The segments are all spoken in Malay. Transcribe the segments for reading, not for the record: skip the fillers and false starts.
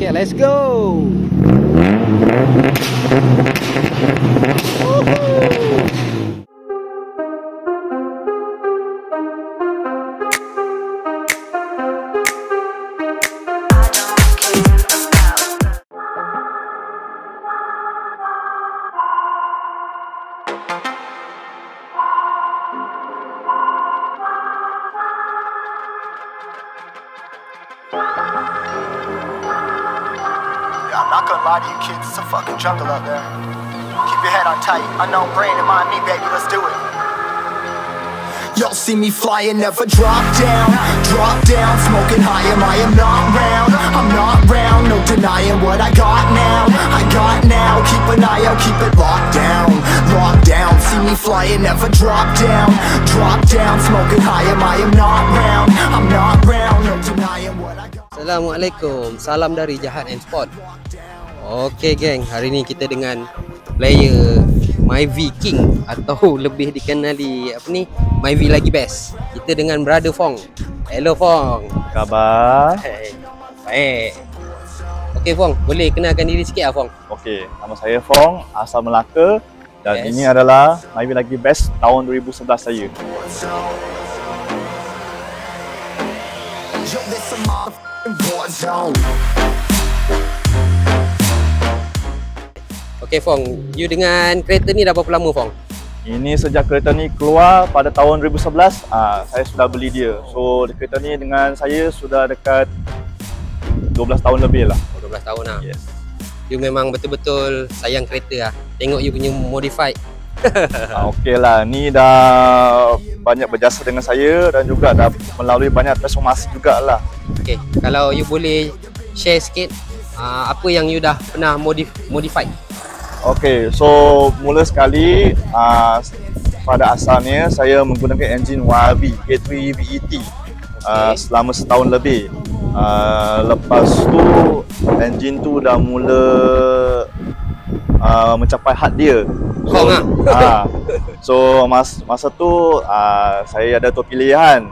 Okay, let's go. I'm not gonna lie to you kids, it's a fucking jungle out there. Keep your head on tight, unknown brain and mind me, baby, let's do it. Y'all see me flying, never drop down, smoking high, I am not round, I'm not round, no denying what I got now, keep an eye out, keep it locked down, see me flying, never drop down, smoking high, I am not round, no denying what I got. Assalamualaikum, salam dari Jahat and Sport. Okay geng, hari ni kita dengan player Myvi King atau lebih dikenali apa ni, Myvi lagi best. Kita dengan brother Fong. Hello Fong. Khabar? Hey, baik. Okay Fong, boleh kenalkan diri sikit lah Fong? Okey, nama saya Fong, asal Melaka dan Yes. ini adalah Myvi lagi best tahun 2011 saya. Okay Fong, you dengan kereta ni dah berapa lama Fong? Ini sejak kereta ni keluar pada tahun 2011, saya sudah beli dia. So kereta ni dengan saya sudah dekat 12 tahun lebih lah. 12 tahun lah. Yes. You memang betul-betul sayang kereta lah. Tengok you punya modified. Okey lah, ni dah banyak berjasa dengan saya dan juga dah melalui banyak transformasi jugalah. Okay, kalau you boleh share sikit apa yang you dah pernah modify? Okey, so mula sekali pada asalnya saya menggunakan enjin YRV K3 VET selama setahun lebih. Lepas tu enjin tu dah mula mencapai had dia. So masa tu saya ada dua pilihan,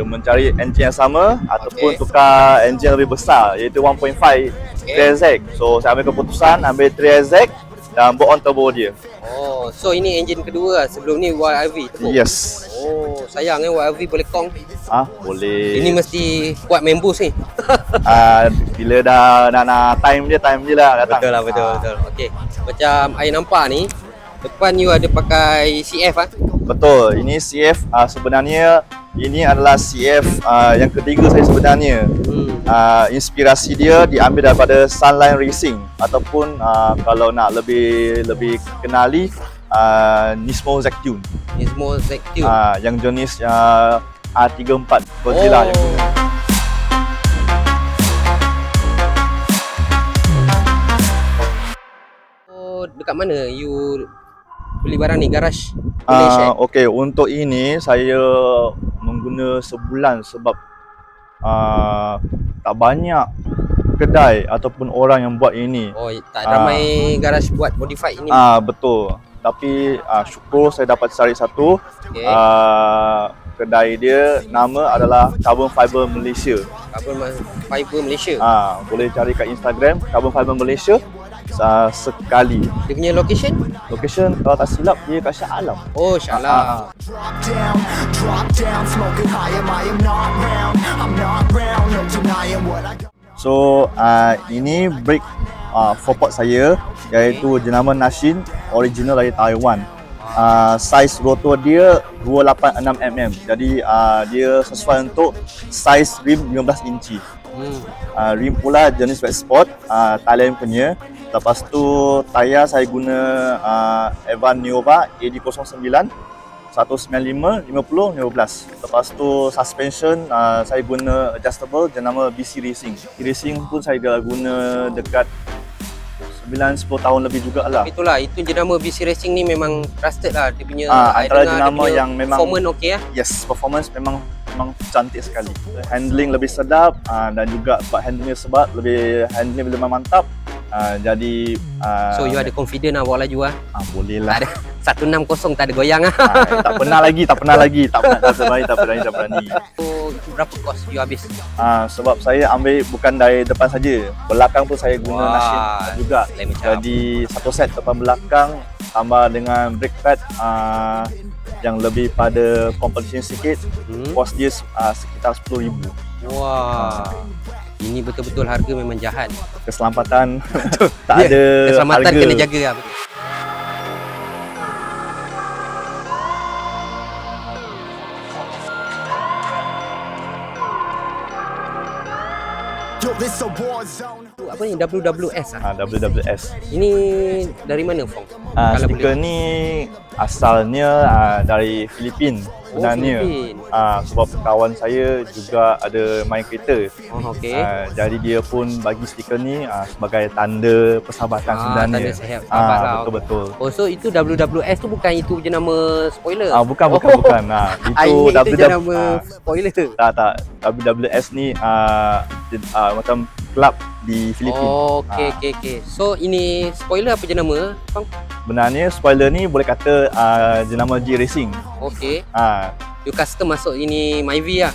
mencari enjin yang sama ataupun tukar enjin yang lebih besar, iaitu 1.5 3SX. So saya ambil keputusan ambil 3SX dan buat on turbo dia. Oh, so ini enjin kedua lah. Sebelum ni YRV turbo. Yes. Oh, sayang YRV boleh kong. Boleh. Ini mesti kuat main boost ni. Bila dah nak time je lah datang. Betul lah, betul. Okey. Macam I nampak ni, depan you ada pakai CF ah. Betul. Ini CF sebenarnya ini adalah CF yang ketiga saya sebenarnya. Inspirasi dia diambil daripada Sunline Racing ataupun kalau nak lebih kenali Nismo Z-Tune. Nismo Z-Tune. Yang jenis R34 Godzilla yang guna. Oh, dekat mana you beli barang ni? Garage Malaysia? Okey, untuk ini saya mengguna sebulan sebab tak banyak kedai ataupun orang yang buat ini. Oh, tak ramai garage buat modified ini. Betul. Tapi syukur saya dapat cari satu. Okay. Kedai dia nama adalah Carbon Fiber Malaysia. Carbon Fiber Malaysia. Boleh cari kat Instagram Carbon Fiber Malaysia. Sekali. Dia punya location kalau tak silap dia kat Shah Alam. Oh, Shah Alam. So ini brake four-pot saya, iaitu jenama Nashin, original dari Taiwan. Saiz rotor dia 286mm. Jadi dia sesuai untuk saiz rim 15 inci. Rim pula jenis wet sport, Thailand punya. Lepas tu tayar saya guna Evan Nova AD09 195 50 15. Lepas tu suspension saya guna adjustable jenama BC Racing. Racing pun saya guna dekat 9-10 tahun lebih jugalah. Itulah, itu jenama BC Racing ni memang trusted lah. Dia punya antara jenama yang memang performance okey lah. Yes, performance memang cantik sekali. Handling lebih sedap dan juga sebab handlingnya handling lebih mantap. Jadi so you ada confident lah bawa laju lah? boleh lah. 160 tak ada goyang ah. Tak pernah lagi, tak berani. So, berapa kos you habis? Sebab saya ambil bukan dari depan saja, belakang pun saya guna Wah, Nashin juga. lain macam. Jadi satu set depan belakang tambah dengan brake pad yang lebih pada competition sikit, kos dia sekitar 10,000. Wah. Ini betul-betul harga memang jahat. Keselamatan tak ada keselamatan harga. kena jaga lah. Yo, this a war zone. Apa ni WWS ah? WWS. Ini dari mana Fong? Kalau Stiker boleh. ni asalnya dari Filipin sebenarnya. Filipin. Sebab kawan saya juga ada main kereta. Oh, okey. Jadi dia pun bagi stiker ni sebagai tanda persahabatan sebenarnya. Tanda sahabat lah. Betul-betul. Oh, so itu WWS tu bukan itu je nama spoiler? Bukan. Itu Itu je nama spoiler. Tak. WWS ni macam klub di Filipin. Oh, okey. So ini spoiler apa je nama, Fong? Sebenarnya spoiler ni boleh kata jenama G Racing. Okey. You custom masuk ini Myvi lah?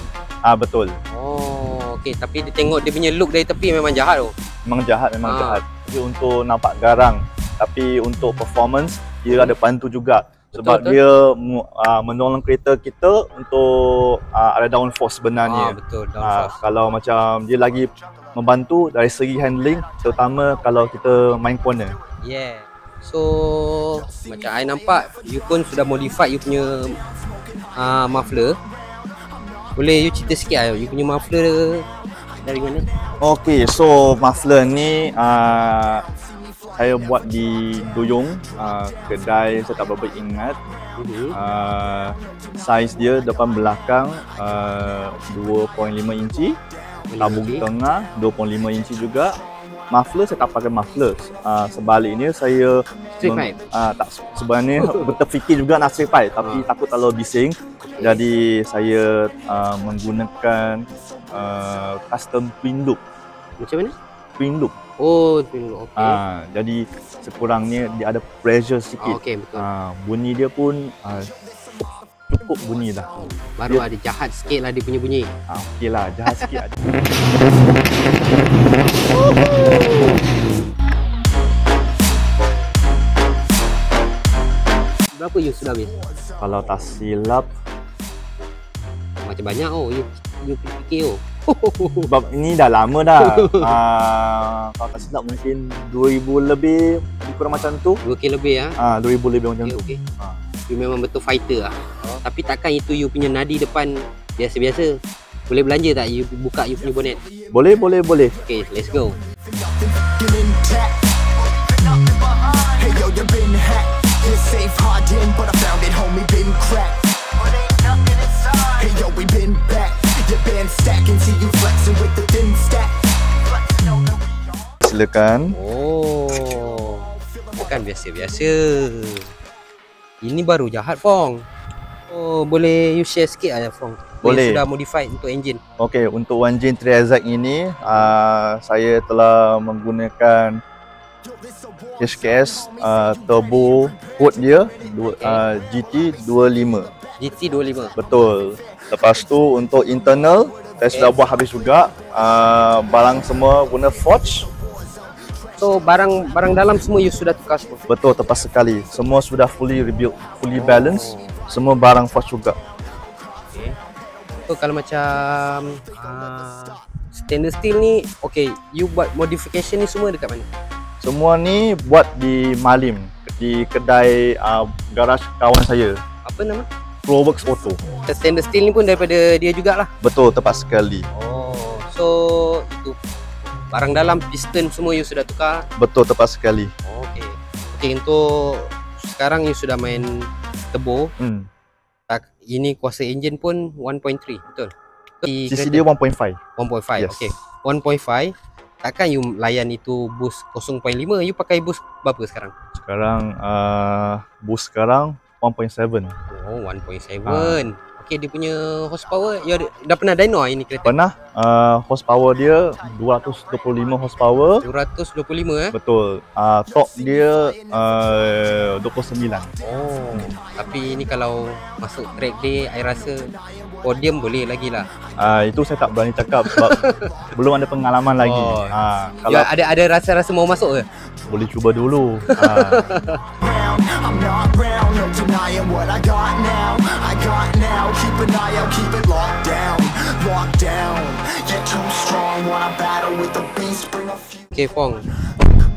Betul. Oh, okey. Tapi dia tengok dia punya look dari tepi memang jahat tu. Memang jahat. Tapi untuk nampak garang, tapi untuk performance dia ada bantu juga. Sebab Betul. dia menolong kereta kita untuk ada downforce sebenarnya. Betul, downforce. Kalau macam dia lagi membantu dari segi handling, terutama kalau kita main corner. Yeah. So macam I nampak you pun sudah modify you punya muffler. Boleh you cerita sikit lah, you punya muffler dari mana? Okay, so muffler ni saya buat di Duyung, kedai saya tak berapa ingat. Saiz dia depan belakang 2.5 inci, tabung tengah 2.5 inci juga. Muffler saya tak pakai muffler. Sebaliknya saya Straight pipe? Tak, sebenarnya berterfikir juga nak straight pipe, tapi takut terlalu bising. Jadi saya menggunakan custom twin loop. Macam mana? Twin loop. Oh, twin loop. Okey. Jadi sekurangnya dia ada pressure sikit. Okey, betul. Bunyi dia pun cukup bunyi dah. Baru ada jahat sikit lah dia punya bunyi. Okey lah, jahat sikit. Berapa you sudah habis? Kalau tak silap, Macam banyak you fikir sebab ini dah lama dah. Kalau tak silap mungkin 2000 lebih, lebih kurang macam tu. 2K lebih 2000 lebih macam tu. Okey. You memang betul fighter lah. Tapi takkan itu you punya nadi depan biasa-biasa. Boleh belanja tak you buka you punya bonnet? Boleh. Okay, let's go. Get intact. Hey yo, you been hacked. You're safe hiding, but I found it, homie, been cracked. Hey yo, we been back. Your band stacking, see you flexing with the thin stack. Silakan. Oh, bukan biasa-biasa. Ini baru jahat, Fong. Oh, boleh you share sikit aja, Fong? Boleh. Yang sudah modified untuk engine. Okey, untuk Wanjin 3ZX ini saya telah menggunakan HKS turbo code dia GT25. GT25. Betul. Lepas tu untuk internal saya sudah buat habis juga. Barang semua guna forge. So barang dalam semua you sudah tukar semua. Betul, tepat sekali. Semua sudah fully rebuilt, fully balanced. Semua barang forge juga. Okay. So kalau macam stainless steel ni, okay, you buat modification ni semua dekat mana? Semua ni buat di Malim, di kedai garaj kawan saya. Apa nama? Proworks Auto. Stainless steel ni pun daripada dia jugalah. Betul, tepat sekali. Oh, so itu barang dalam piston semua you sudah tukar. Betul, tepat sekali. Okay. Okay, untuk sekarang you sudah main turbo. Ini kuasa engine pun 1.3, betul? CC dia 1.5. 1.5, Yes. okay. 1.5, takkan you layan itu boost 0.5, you pakai boost berapa sekarang? Sekarang boost sekarang 1.7. Oh, 1.7. Okay, dia punya horsepower, dah pernah dyno ini kereta? Pernah, horsepower dia 225 horsepower. 225 Betul. Torque dia 29. Oh, tapi ini kalau masuk track day, I rasa podium boleh lagi lah. Itu saya tak berani cakap sebab belum ada pengalaman lagi. Oh. Kalau Ada rasa-rasa mau masuk ke? boleh cuba dulu. I'm not round, no denying what I got now. Keep an eye out, keep it locked down. Get too strong when I battle with the beast. Bring a few. Okay, Fong.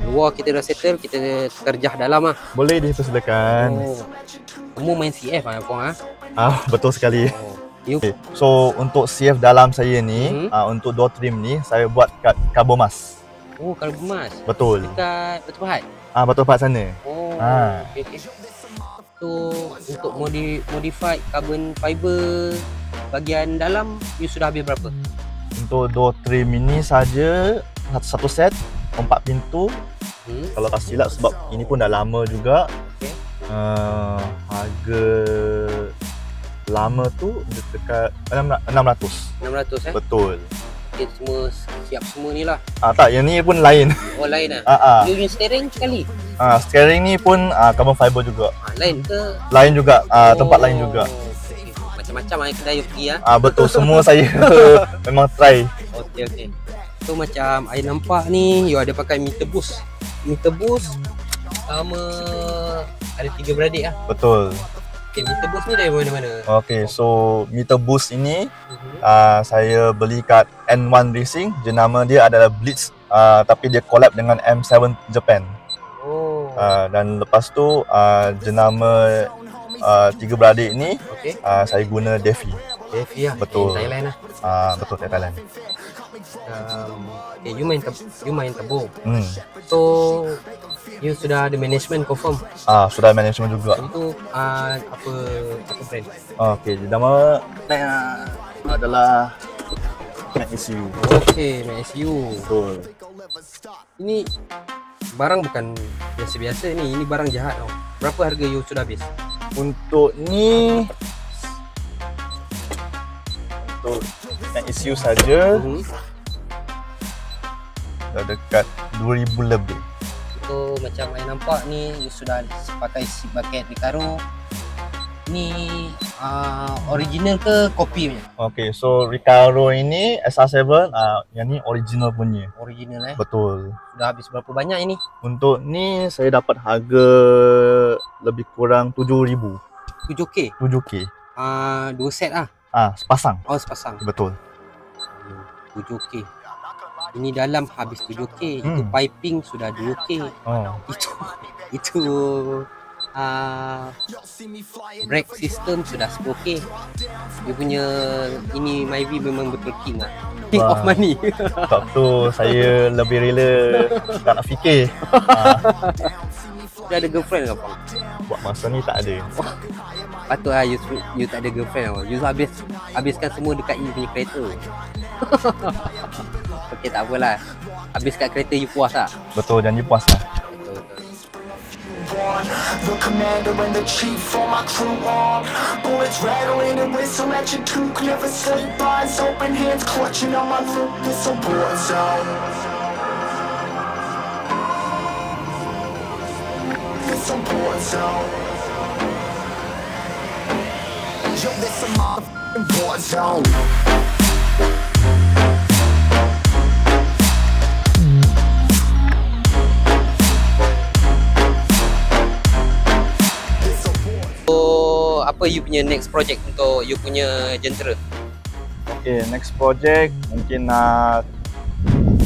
Luar kita dah settle, kita terjah dalam lah. Boleh dipersilakan. Oh. Kamu main CF lah, Fong ah? Betul sekali. Oh. You Okay. So untuk CF dalam saya ni, untuk door trim ni saya buat kat Carbomas. Oh, kalau emas. Betul. Dekat Batu Pahat. Betul Pak sana. Oh. Ah. Okay, okay. So untuk modified carbon fiber bahagian dalam, you sudah habis berapa? Untuk door trim ini saja satu set 4 pintu. Kalau tak silap sebab ini pun dah lama juga. Okay. Harga lama tu dekat 600. 600 Betul. Okay, semua siap semua ni lah. Tak, yang ni pun lain. Oh, lain lah. You punya steering sekali? Steering ni pun carbon fiber juga. Lain ke? Lain juga, tempat lain juga. Okay. Macam-macam kedai you pergi lah. Betul, semua saya memang try. Okay, okay. So macam I nampak ni, you ada pakai meter boost. Meter boost sama ada 3 beradik lah. Betul. Okay, meter boost ni dari mana-mana? Okay, so meter boost ini saya beli kat N1 Racing. Jenama dia adalah Blitz, tapi dia collab dengan M7 Japan. Oh. Dan lepas tu jenama 3 beradik ni, Okay. saya guna Defi. Defi lah. Betul. Thailand lah. Betul, Thailand. Okay, you main tebung. So you sudah ada management confirm? Sudah management juga. Itu apa brand? Okay, nama adalah Mac SU. Okay, Mac SU. Betul. Ini barang bukan biasa-biasa ni, ini barang jahat tau. Berapa harga you sudah habis? Untuk ni, untuk Mac SU saja dah dekat 2000 lebih. So macam saya nampak ni, you sudah pakai seat bucket Recaro. Ni original ke kopi punya? Okay, so Recaro ini SR7, yang ni original punya. Original Betul. Sudah habis berapa banyak ini? Untuk ni saya dapat harga lebih kurang 7,000. 7K? 7K. 2 set lah? Sepasang. Oh, sepasang. Betul. 7K. Ini dalam habis 7K. Itu piping sudah 2K. Itu brake system sudah 10K. Dia punya ini Myvi memang betul king lah. King of money. Sebab tu saya lebih rela tak nak fikir. Dia ada girlfriend ke apa? Buat masa ni tak ada. Patut lah you tak ada girlfriend tau. You habiskan semua dekat you punya kereta. Okay, tak apalah. Habis kat kereta you puas tak? Betul, janji puas lah. The commander and the chief for my crew on. Bullets rattling and whistle at your toque. Never sleep, eyes open, hands clutching on my loop. This a war zone. This a war zone. Yo, this a motherfucking war zone. Apa you punya next project untuk you punya Jentera? Okay, next project mungkin nak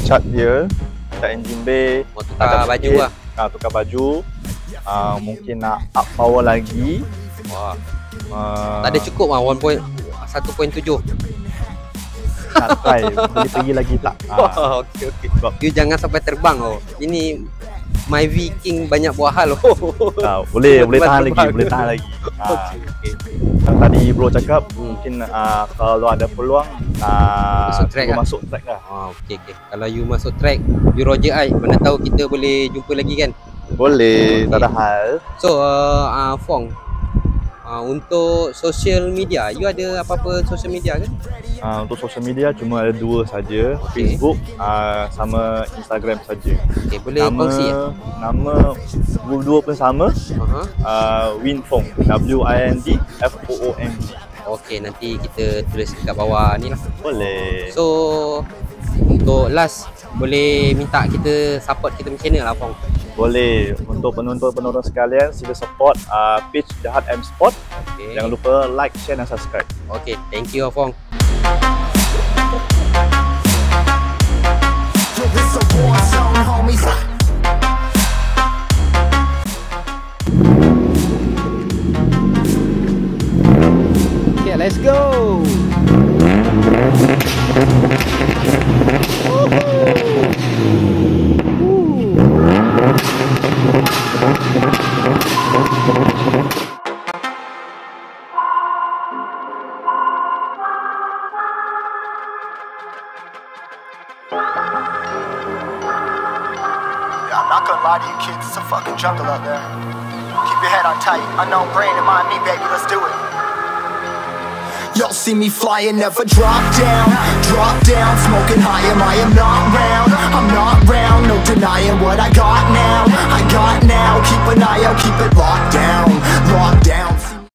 cat dia, cat engine bay, tukar baju lah. Tukar baju. Mungkin nak up power lagi. Wah. Tak ada cukup lah 1.7. Nak try, boleh pergi lagi tak? Okay. You jangan sampai terbang oh. Ini Myvi King banyak buah hal boleh tahan lagi. Okay. Yang tadi bro cakap mungkin kalau ada peluang masuk track lah. Okay. Kalau you masuk track, you Roger I. Mana tahu kita boleh jumpa lagi kan? Boleh, tak ada hal. So Fong, Untuk social media, you ada apa-apa social media ke? Untuk social media cuma ada 2 saja, Okay. Facebook sama Instagram saja. Okay, boleh kongsi ya? Nama dua pun sama, Winfong, WINDFOONG. Okay, nanti kita tulis kat bawah ni lah. Boleh. So, untuk last, boleh minta kita support kita punya channel lah, Fong. Boleh. Untuk penonton-penonton sekalian, sila support page Jahat M Sport. Okay. Jangan lupa like, share dan subscribe. Okay, thank you, Fong. Yo, this a war zone, homies. Okay, let's go. Yeah, I'm not gonna lie to you kids, it's a fucking jungle out there. Keep your head on tight, unknown brain and mind me, baby, let's do it. Y'all see me flying, never drop down, smoking high, I am not round, no denying what I got now,